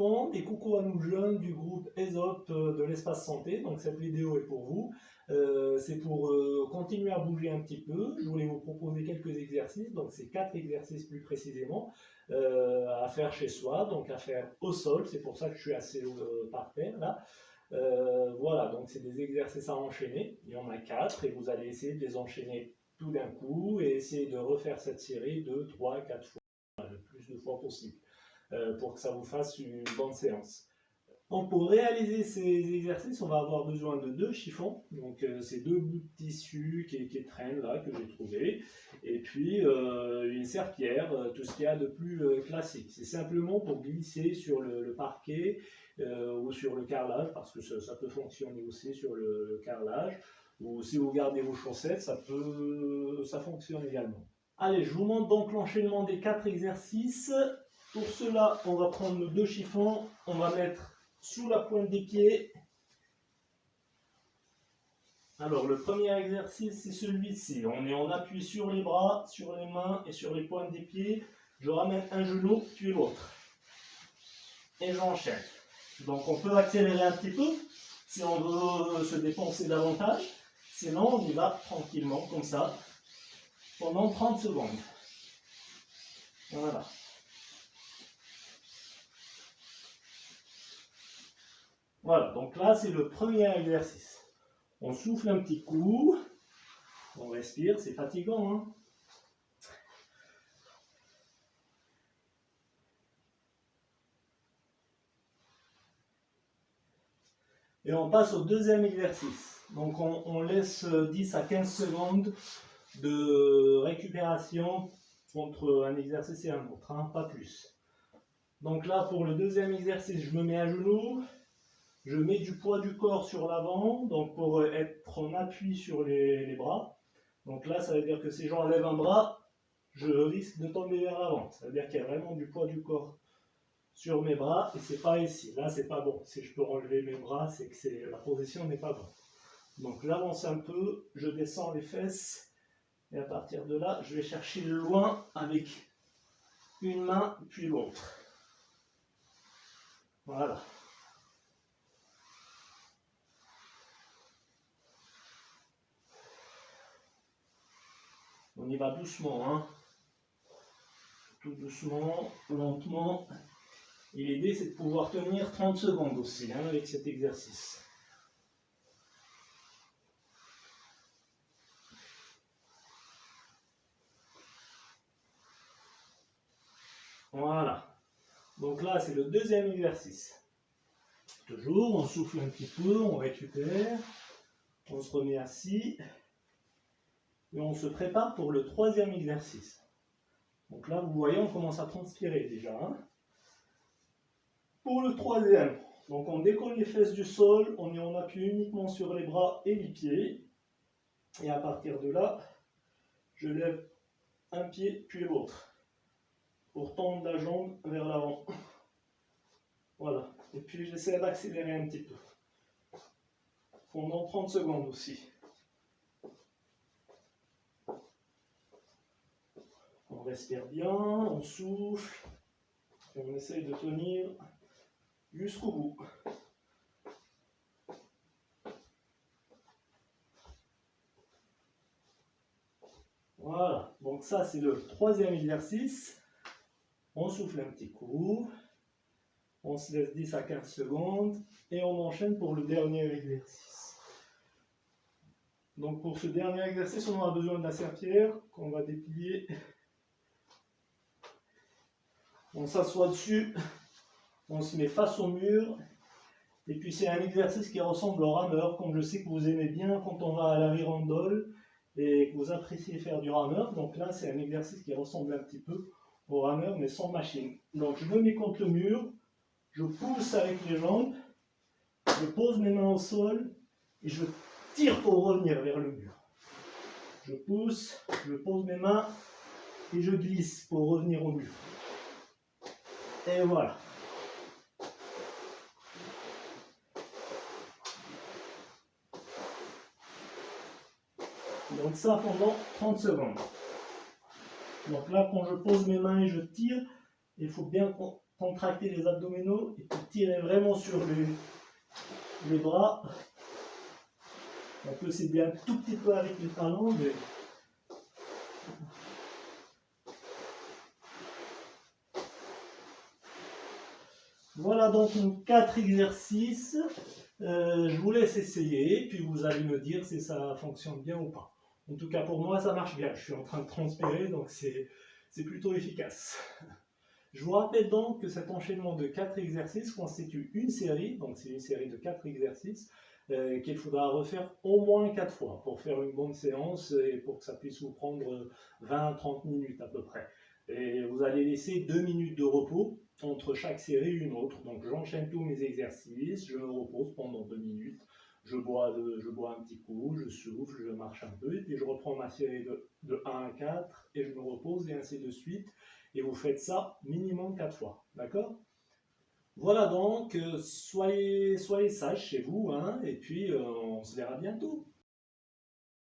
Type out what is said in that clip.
monde et coucou à nous jeunes du groupe ESOP de l'espace santé. Donc cette vidéo est pour vous. C'est pour continuer à bouger un petit peu. Je voulais vous proposer quelques exercices. Donc c'est 4 exercices plus précisément à faire chez soi, donc à faire au sol. C'est pour ça que je suis assis par terre là. Voilà, donc c'est des exercices à enchaîner. Il y en a 4 et vous allez essayer de les enchaîner tout d'un coup et essayer de refaire cette série 2, 3, 4 fois, le plus de fois possible. Pour que ça vous fasse une bonne séance. Donc pour réaliser ces exercices, on va avoir besoin de 2 chiffons. Donc c'est 2 bouts de tissu qui traînent là, que j'ai trouvé. Et puis une serpillière, tout ce qu'il y a de plus classique. C'est simplement pour glisser sur le parquet ou sur le carrelage, parce que ça peut fonctionner aussi sur le carrelage. Ou si vous gardez vos chaussettes, ça fonctionne également. Allez, je vous montre donc l'enchaînement des 4 exercices. Pour cela, on va prendre nos 2 chiffons, on va mettre sous la pointe des pieds. Alors, le premier exercice, c'est celui-ci. On est en appui sur les bras, sur les mains et sur les pointes des pieds. Je ramène un genou, puis l'autre. Et j'enchaîne. Donc, on peut accélérer un petit peu si on veut se dépenser davantage. Sinon, on y va tranquillement, comme ça, pendant 30 secondes. Voilà. Voilà, donc là c'est le premier exercice. On souffle un petit coup, on respire, c'est fatigant, hein. Et on passe au deuxième exercice. Donc on laisse 10 à 15 secondes de récupération entre un exercice et un autre, hein, pas plus. Donc là pour le deuxième exercice, je me mets à genoux. Je mets du poids du corps sur l'avant, donc pour être en appui sur les bras. Donc là, ça veut dire que si j'enlève un bras, je risque de tomber vers l'avant. Ça veut dire qu'il y a vraiment du poids du corps sur mes bras et c'est pas ici. Là, c'est pas bon. Si je peux enlever mes bras, c'est que la position n'est pas bonne. Donc j'avance un peu, je descends les fesses et à partir de là, je vais chercher le loin avec une main puis l'autre. Voilà. On y va doucement, hein. Tout doucement, lentement. Et l'idée, c'est de pouvoir tenir 30 secondes aussi, hein, avec cet exercice. Voilà. Donc là, c'est le deuxième exercice. Toujours, on souffle un petit peu, on récupère, on se remet assis. Et on se prépare pour le troisième exercice. Donc là, vous voyez, on commence à transpirer déjà, hein. Pour le troisième, donc on décolle les fesses du sol, on est en appui uniquement sur les bras et les pieds. Et à partir de là, je lève un pied puis l'autre pour tendre la jambe vers l'avant. Voilà. Et puis j'essaie d'accélérer un petit peu. Pendant 30 secondes aussi. On respire bien, on souffle. Et on essaye de tenir jusqu'au bout. Voilà, donc ça c'est le troisième exercice. On souffle un petit coup, on se laisse 10 à 15 secondes et on enchaîne pour le dernier exercice. Donc pour ce dernier exercice, on aura besoin de la serpillière qu'on va déplier. On s'assoit dessus, on se met face au mur. Et puis c'est un exercice qui ressemble au rameur, comme je sais que vous aimez bien quand on va à la rirandole et que vous appréciez faire du rameur. Donc là, c'est un exercice qui ressemble un petit peu au rameur, mais sans machine. Donc je me mets contre le mur, je pousse avec les jambes, je pose mes mains au sol et je tire pour revenir vers le mur. Je pousse, je pose mes mains et je glisse pour revenir au mur. Et voilà. Donc ça pendant 30 secondes. Donc là, quand je pose mes mains et je tire, il faut bien contracter les abdominaux et puis tirer vraiment sur les bras. On peut s'aider un tout petit peu avec les talons, mais voilà donc nos 4 exercices. Je vous laisse essayer, puis vous allez me dire si ça fonctionne bien ou pas. En tout cas, pour moi, ça marche bien. Je suis en train de transpirer, donc c'est plutôt efficace. Je vous rappelle donc que cet enchaînement de 4 exercices constitue une série, donc c'est une série de 4 exercices qu'il faudra refaire au moins 4 fois pour faire une bonne séance et pour que ça puisse vous prendre 20-30 minutes à peu près. Et vous allez laisser 2 minutes de repos entre chaque série et une autre. Donc j'enchaîne tous mes exercices, je me repose pendant 2 minutes, je bois un petit coup, je souffle, je marche un peu, et puis je reprends ma série de 1 à 4 et je me repose et ainsi de suite. Et vous faites ça minimum 4 fois, d'accord? Voilà donc, soyez sages chez vous, hein, et puis on se verra bientôt.